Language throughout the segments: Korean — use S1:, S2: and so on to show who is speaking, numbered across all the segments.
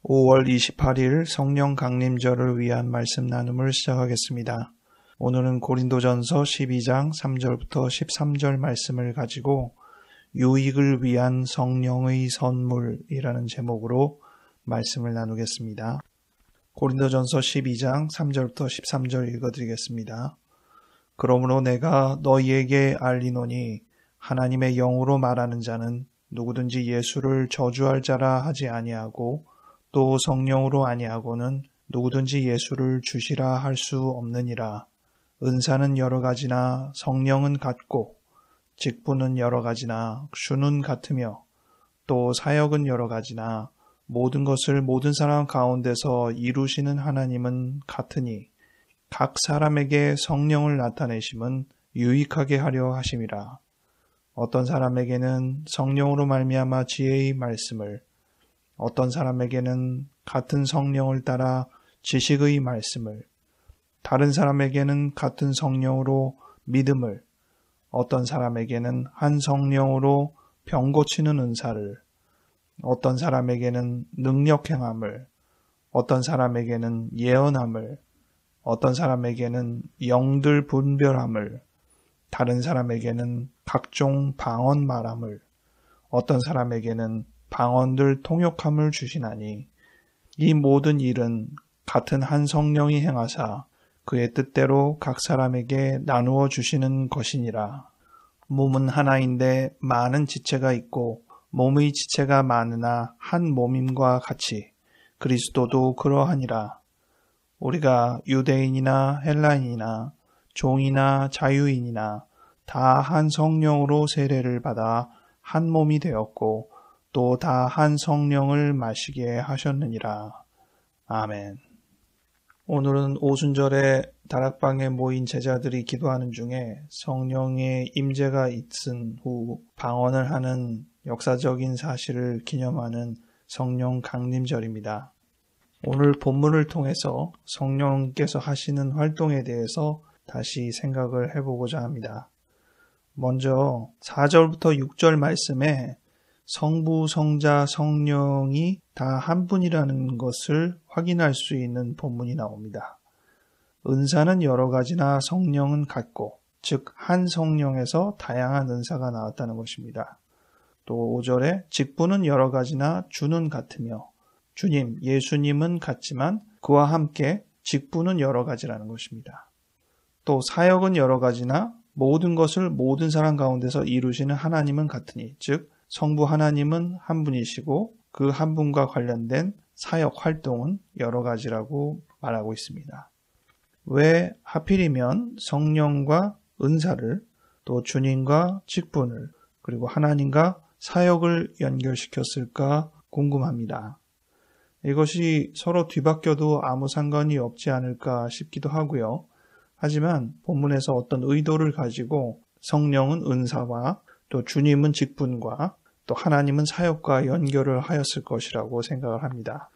S1: 5월 28일 성령 강림절을 위한 말씀 나눔을 시작하겠습니다. 오늘은 고린도전서 12장 3절부터 13절 말씀을 가지고 유익을 위한 성령의 선물이라는 제목으로 말씀을 나누겠습니다. 고린도전서 12장 3절부터 13절 읽어드리겠습니다. 그러므로 내가 너희에게 알리노니 하나님의 영으로 말하는 자는 누구든지 예수를 저주할 자라 하지 아니하고 또 성령으로 아니하고는 누구든지 예수를 주시라 할 수 없느니라. 은사는 여러 가지나 성령은 같고 직분은 여러 가지나 주는 같으며 또 사역은 여러 가지나 모든 것을 모든 사람 가운데서 이루시는 하나님은 같으니 각 사람에게 성령을 나타내심은 유익하게 하려 하심이라. 어떤 사람에게는 성령으로 말미암아 지혜의 말씀을, 어떤 사람에게는 같은 성령을 따라 지식의 말씀을, 다른 사람에게는 같은 성령으로 믿음을, 어떤 사람에게는 한 성령으로 병 고치는 은사를, 어떤 사람에게는 능력 행함을, 어떤 사람에게는 예언함을, 어떤 사람에게는 영들 분별함을, 다른 사람에게는 각종 방언 말함을, 어떤 사람에게는 방언들 통역함을 주시나니 이 모든 일은 같은 한 성령이 행하사 그의 뜻대로 각 사람에게 나누어 주시는 것이니라. 몸은 하나인데 많은 지체가 있고 몸의 지체가 많으나 한 몸임과 같이 그리스도도 그러하니라. 우리가 유대인이나 헬라인이나 종이나 자유인이나 다 한 성령으로 세례를 받아 한 몸이 되었고 또 다 한 성령을 마시게 하셨느니라. 아멘. 오늘은 오순절에 다락방에 모인 제자들이 기도하는 중에 성령의 임재가 있은 후 방언을 하는 역사적인 사실을 기념하는 성령 강림절입니다. 오늘 본문을 통해서 성령께서 하시는 활동에 대해서 다시 생각을 해보고자 합니다. 먼저 4절부터 6절 말씀에 성부, 성자, 성령이 다 한 분이라는 것을 확인할 수 있는 본문이 나옵니다. 은사는 여러 가지나 성령은 같고, 즉 한 성령에서 다양한 은사가 나왔다는 것입니다. 또 5절에 직분은 여러 가지나 주는 같으며 주님, 예수님은 같지만 그와 함께 직분은 여러 가지라는 것입니다. 또 사역은 여러 가지나 모든 것을 모든 사람 가운데서 이루시는 하나님은 같으니, 즉 성부 하나님은 한 분이시고 그 한 분과 관련된 사역 활동은 여러 가지라고 말하고 있습니다. 왜 하필이면 성령과 은사를, 또 주님과 직분을, 그리고 하나님과 사역을 연결시켰을까 궁금합니다. 이것이 서로 뒤바뀌어도 아무 상관이 없지 않을까 싶기도 하고요. 하지만 본문에서 어떤 의도를 가지고 성령은 은사와 또 주님은 직분과 또 하나님은 사역과 연결을 하였을 것이라고 생각을 합니다.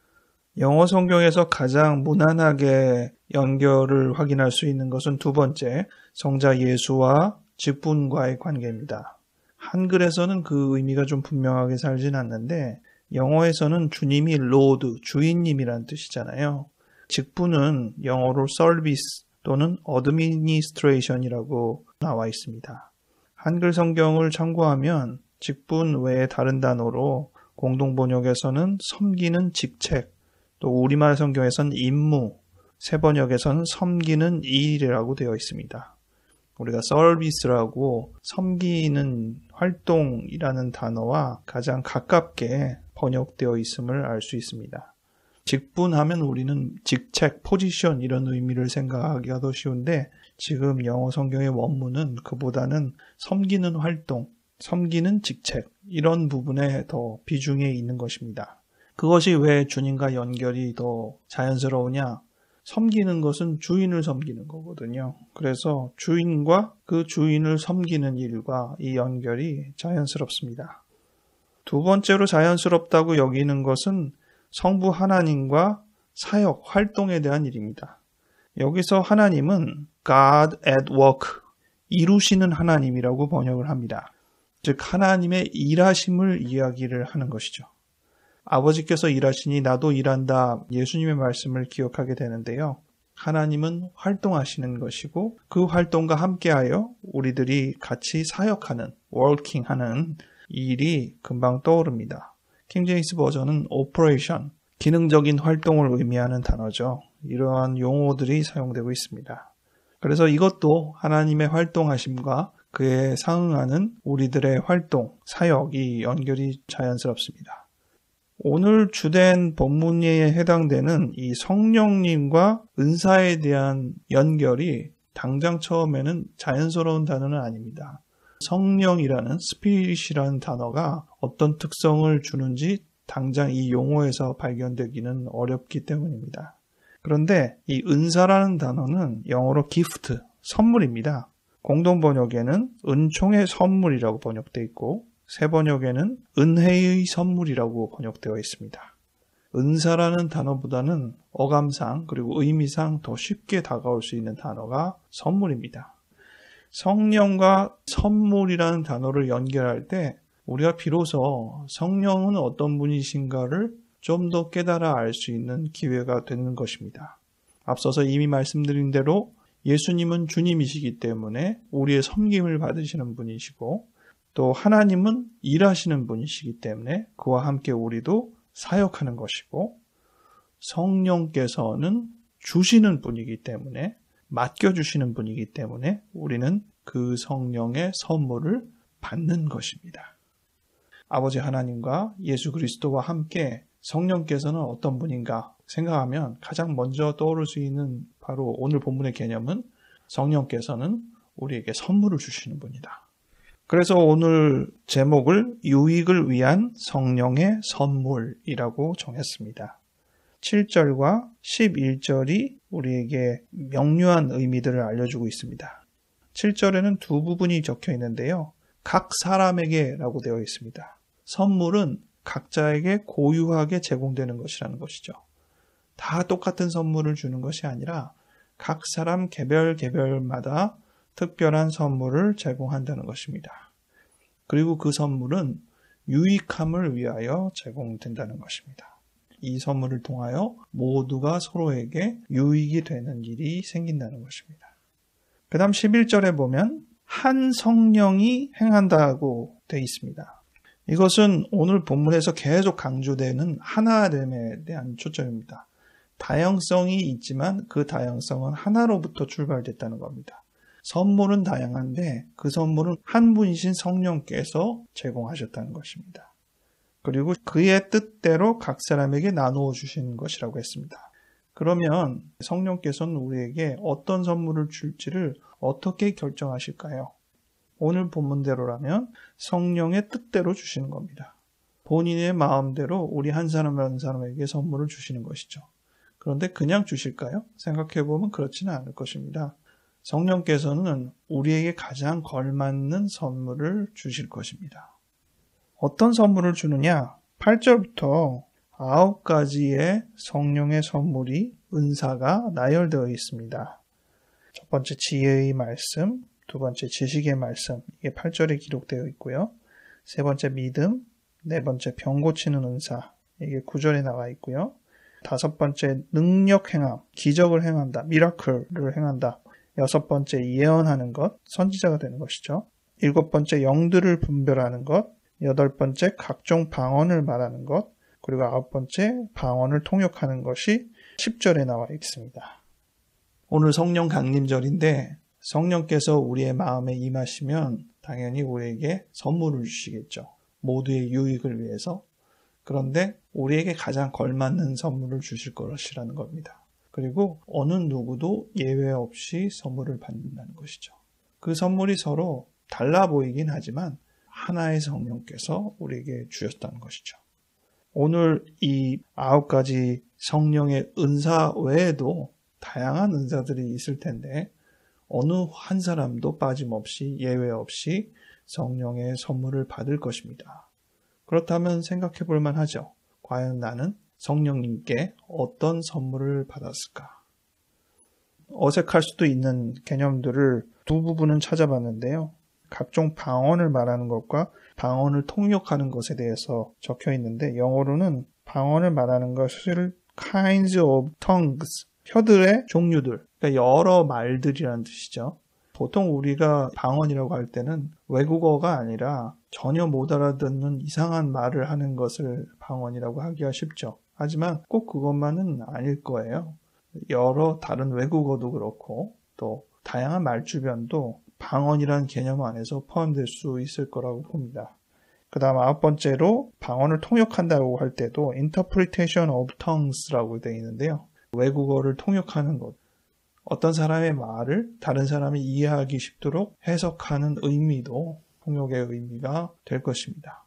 S1: 영어 성경에서 가장 무난하게 연결을 확인할 수 있는 것은 두 번째, 성자 예수와 직분과의 관계입니다. 한글에서는 그 의미가 좀 분명하게 살진 않는데 영어에서는 주님이 로드, 주인님이란 뜻이잖아요. 직분은 영어로 서비스 또는 어드미니스트레이션이라고 나와 있습니다. 한글 성경을 참고하면 직분 외에 다른 단어로 공동번역에서는 섬기는 직책, 또 우리말 성경에서는 임무, 새번역에서는 섬기는 일이라고 되어 있습니다. 우리가 서비스라고 섬기는 활동이라는 단어와 가장 가깝게 번역되어 있음을 알 수 있습니다. 직분하면 우리는 직책, 포지션 이런 의미를 생각하기가 더 쉬운데 지금 영어 성경의 원문은 그보다는 섬기는 활동, 섬기는 직책 이런 부분에 더 비중이 있는 것입니다. 그것이 왜 주님과 연결이 더 자연스러우냐? 섬기는 것은 주인을 섬기는 거거든요. 그래서 주인과 그 주인을 섬기는 일과 이 연결이 자연스럽습니다. 두 번째로 자연스럽다고 여기는 것은 성부 하나님과 사역, 활동에 대한 일입니다. 여기서 하나님은 God at work, 이루시는 하나님이라고 번역을 합니다. 즉 하나님의 일하심을 이야기를 하는 것이죠. 아버지께서 일하시니 나도 일한다. 예수님의 말씀을 기억하게 되는데요. 하나님은 활동하시는 것이고 그 활동과 함께하여 우리들이 같이 사역하는, working하는 일이 금방 떠오릅니다. 킹제임스 버전은 operation, 기능적인 활동을 의미하는 단어죠. 이러한 용어들이 사용되고 있습니다. 그래서 이것도 하나님의 활동하심과 그에 상응하는 우리들의 활동, 사역이 연결이 자연스럽습니다. 오늘 주된 본문에 해당되는 이 성령님과 은사에 대한 연결이 당장 처음에는 자연스러운 단어는 아닙니다. 성령이라는 스피릿이라는 단어가 어떤 특성을 주는지 당장 이 용어에서 발견되기는 어렵기 때문입니다. 그런데 이 은사라는 단어는 영어로 gift, 선물입니다. 공동 번역에는 은총의 선물이라고 번역되어 있고 새 번역에는 은혜의 선물이라고 번역되어 있습니다. 은사라는 단어보다는 어감상 그리고 의미상 더 쉽게 다가올 수 있는 단어가 선물입니다. 성령과 선물이라는 단어를 연결할 때 우리가 비로소 성령은 어떤 분이신가를 좀 더 깨달아 알 수 있는 기회가 되는 것입니다. 앞서서 이미 말씀드린 대로 예수님은 주님이시기 때문에 우리의 섬김을 받으시는 분이시고 또 하나님은 일하시는 분이시기 때문에 그와 함께 우리도 사역하는 것이고 성령께서는 주시는 분이기 때문에 맡겨주시는 분이기 때문에 우리는 그 성령의 선물을 받는 것입니다. 아버지 하나님과 예수 그리스도와 함께 성령께서는 어떤 분인가 생각하면 가장 먼저 떠오를 수 있는 바로 오늘 본문의 개념은 성령께서는 우리에게 선물을 주시는 분이다. 그래서 오늘 제목을 유익을 위한 성령의 선물이라고 정했습니다. 7절과 11절이 우리에게 명료한 의미들을 알려주고 있습니다. 7절에는 두 부분이 적혀 있는데요. 각 사람에게 라고 되어 있습니다. 선물은 각자에게 고유하게 제공되는 것이라는 것이죠. 다 똑같은 선물을 주는 것이 아니라 각 사람 개별마다 특별한 선물을 제공한다는 것입니다. 그리고 그 선물은 유익함을 위하여 제공된다는 것입니다. 이 선물을 통하여 모두가 서로에게 유익이 되는 일이 생긴다는 것입니다. 그 다음 11절에 보면 한 성령이 행한다고 되어 있습니다. 이것은 오늘 본문에서 계속 강조되는 하나됨에 대한 초점입니다. 다양성이 있지만 그 다양성은 하나로부터 출발됐다는 겁니다. 선물은 다양한데 그 선물은 한 분이신 성령께서 제공하셨다는 것입니다. 그리고 그의 뜻대로 각 사람에게 나누어 주시는 것이라고 했습니다. 그러면 성령께서는 우리에게 어떤 선물을 줄지를 어떻게 결정하실까요? 오늘 본문대로라면 성령의 뜻대로 주시는 겁니다. 본인의 마음대로 우리 한 사람 한 사람에게 선물을 주시는 것이죠. 그런데 그냥 주실까요? 생각해보면 그렇지는 않을 것입니다. 성령께서는 우리에게 가장 걸맞는 선물을 주실 것입니다. 어떤 선물을 주느냐? 8절부터 9가지의 성령의 선물이 은사가 나열되어 있습니다. 첫 번째 지혜의 말씀, 두 번째 지식의 말씀, 이게 8절에 기록되어 있고요. 세 번째 믿음, 네 번째 병 고치는 은사, 이게 9절에 나와 있고요. 다섯 번째 능력 행함, 기적을 행한다, 미라클을 행한다. 여섯 번째 예언하는 것, 선지자가 되는 것이죠. 일곱 번째 영들을 분별하는 것, 여덟 번째 각종 방언을 말하는 것, 그리고 아홉 번째 방언을 통역하는 것이 10절에 나와 있습니다. 오늘 성령 강림절인데 성령께서 우리의 마음에 임하시면 당연히 우리에게 선물을 주시겠죠. 모두의 유익을 위해서. 그런데 우리에게 가장 걸맞는 선물을 주실 것이라는 겁니다. 그리고 어느 누구도 예외 없이 선물을 받는다는 것이죠. 그 선물이 서로 달라 보이긴 하지만 하나의 성령께서 우리에게 주셨다는 것이죠. 오늘 이 9가지 성령의 은사 외에도 다양한 은사들이 있을 텐데 어느 한 사람도 빠짐없이 예외 없이 성령의 선물을 받을 것입니다. 그렇다면 생각해 볼 만하죠. 과연 나는 성령님께 어떤 선물을 받았을까? 어색할 수도 있는 개념들을 두 부분은 찾아봤는데요. 각종 방언을 말하는 것과 방언을 통역하는 것에 대해서 적혀 있는데 영어로는 방언을 말하는 것을 kinds of tongues, 혀들의 종류들, 그러니까 여러 말들이라는 뜻이죠. 보통 우리가 방언이라고 할 때는 외국어가 아니라 전혀 못 알아듣는 이상한 말을 하는 것을 방언이라고 하기가 쉽죠. 하지만 꼭 그것만은 아닐 거예요. 여러 다른 외국어도 그렇고 또 다양한 말주변도 방언이라는 개념 안에서 포함될 수 있을 거라고 봅니다. 그 다음 9번째로 방언을 통역한다고 할 때도 interpretation of tongues라고 되어 있는데요. 외국어를 통역하는 것. 어떤 사람의 말을 다른 사람이 이해하기 쉽도록 해석하는 의미도 통역의 의미가 될 것입니다.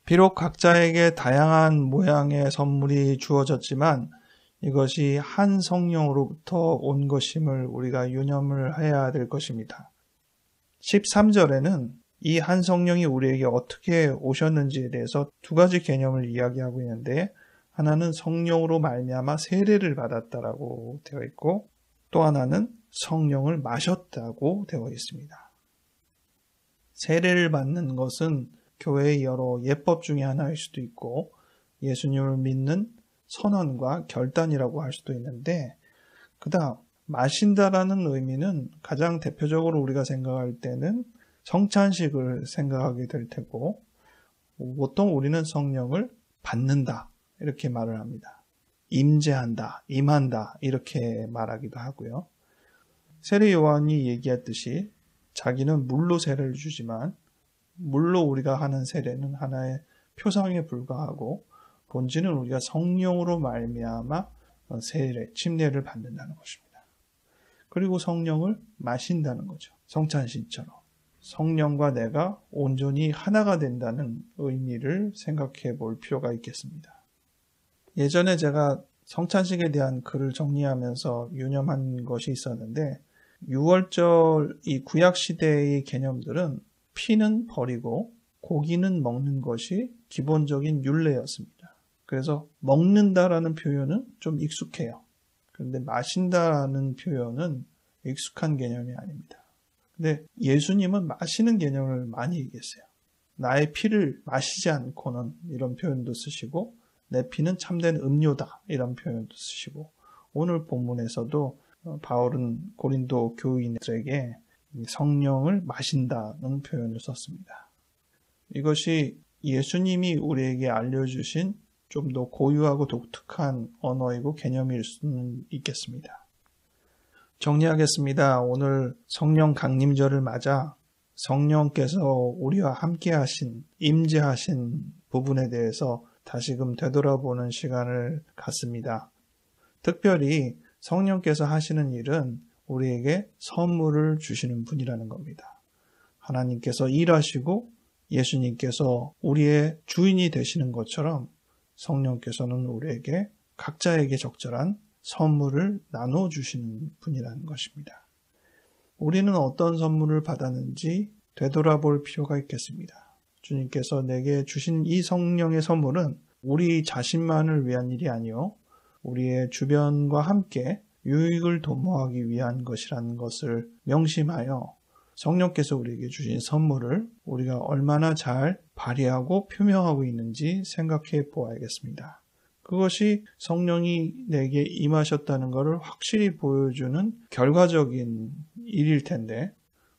S1: 비록 각자에게 다양한 모양의 선물이 주어졌지만 이것이 한 성령으로부터 온 것임을 우리가 유념을 해야 될 것입니다. 13절에는 이 한 성령이 우리에게 어떻게 오셨는지에 대해서 두 가지 개념을 이야기하고 있는데 하나는 성령으로 말미암아 세례를 받았다라고 되어 있고 또 하나는 성령을 마셨다고 되어 있습니다. 세례를 받는 것은 교회의 여러 예법 중에 하나일 수도 있고 예수님을 믿는 선언과 결단이라고 할 수도 있는데 그 다음 마신다라는 의미는 가장 대표적으로 우리가 생각할 때는 성찬식을 생각하게 될 테고 보통 우리는 성령을 받는다 이렇게 말을 합니다. 임재한다, 임한다 이렇게 말하기도 하고요. 세례 요한이 얘기했듯이 자기는 물로 세례를 주지만 물로 우리가 하는 세례는 하나의 표상에 불과하고 본질은 우리가 성령으로 말미암아 세례, 침례를 받는다는 것입니다. 그리고 성령을 마신다는 거죠. 성찬식처럼. 성령과 내가 온전히 하나가 된다는 의미를 생각해 볼 필요가 있겠습니다. 예전에 제가 성찬식에 대한 글을 정리하면서 유념한 것이 있었는데 6월절 이 구약시대의 개념들은 피는 버리고 고기는 먹는 것이 기본적인 율례였습니다. 그래서 먹는다라는 표현은 좀 익숙해요. 그런데 마신다라는 표현은 익숙한 개념이 아닙니다. 근데 예수님은 마시는 개념을 많이 얘기했어요. 나의 피를 마시지 않고는 이런 표현도 쓰시고 내 피는 참된 음료다 이런 표현도 쓰시고 오늘 본문에서도 바울은 고린도 교인들에게 성령을 마신다는 표현을 썼습니다. 이것이 예수님이 우리에게 알려주신 좀 더 고유하고 독특한 언어이고 개념일 수는 있겠습니다. 정리하겠습니다. 오늘 성령 강림절을 맞아 성령께서 우리와 함께 하신, 임재하신 부분에 대해서 다시금 되돌아보는 시간을 갖습니다. 특별히 성령께서 하시는 일은 우리에게 선물을 주시는 분이라는 겁니다. 하나님께서 일하시고 예수님께서 우리의 주인이 되시는 것처럼 성령께서는 우리에게 각자에게 적절한 선물을 나눠주시는 분이라는 것입니다. 우리는 어떤 선물을 받았는지 되돌아볼 필요가 있겠습니다. 주님께서 내게 주신 이 성령의 선물은 우리 자신만을 위한 일이 아니요 우리의 주변과 함께 유익을 도모하기 위한 것이라는 것을 명심하여 성령께서 우리에게 주신 선물을 우리가 얼마나 잘 발휘하고 표명하고 있는지 생각해 보아야겠습니다. 그것이 성령이 내게 임하셨다는 것을 확실히 보여주는 결과적인 일일 텐데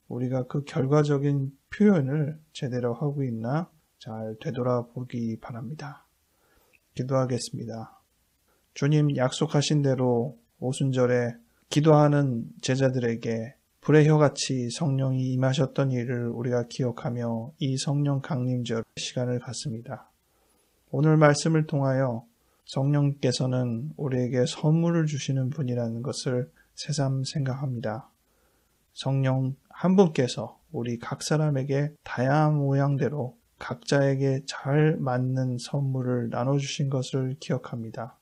S1: 우리가 그 결과적인 표현을 제대로 하고 있나 잘 되돌아보기 바랍니다. 기도하겠습니다. 주님 약속하신 대로 오순절에 기도하는 제자들에게 불의 혀같이 성령이 임하셨던 일을 우리가 기억하며 이 성령 강림절 시간을 갖습니다. 오늘 말씀을 통하여 성령께서는 우리에게 선물을 주시는 분이라는 것을 새삼 생각합니다. 성령 한 분께서 우리 각 사람에게 다양한 모양대로 각자에게 잘 맞는 선물을 나눠주신 것을 기억합니다.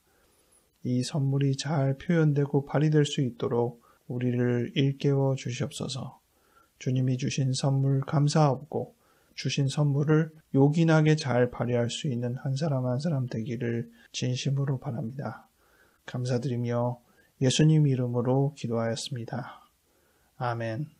S1: 이 선물이 잘 표현되고 발휘될 수 있도록 우리를 일깨워 주시옵소서. 주님이 주신 선물 감사하고 주신 선물을 요긴하게 잘 발휘할 수 있는 한 사람 한 사람 되기를 진심으로 바랍니다. 감사드리며 예수님 이름으로 기도하였습니다. 아멘.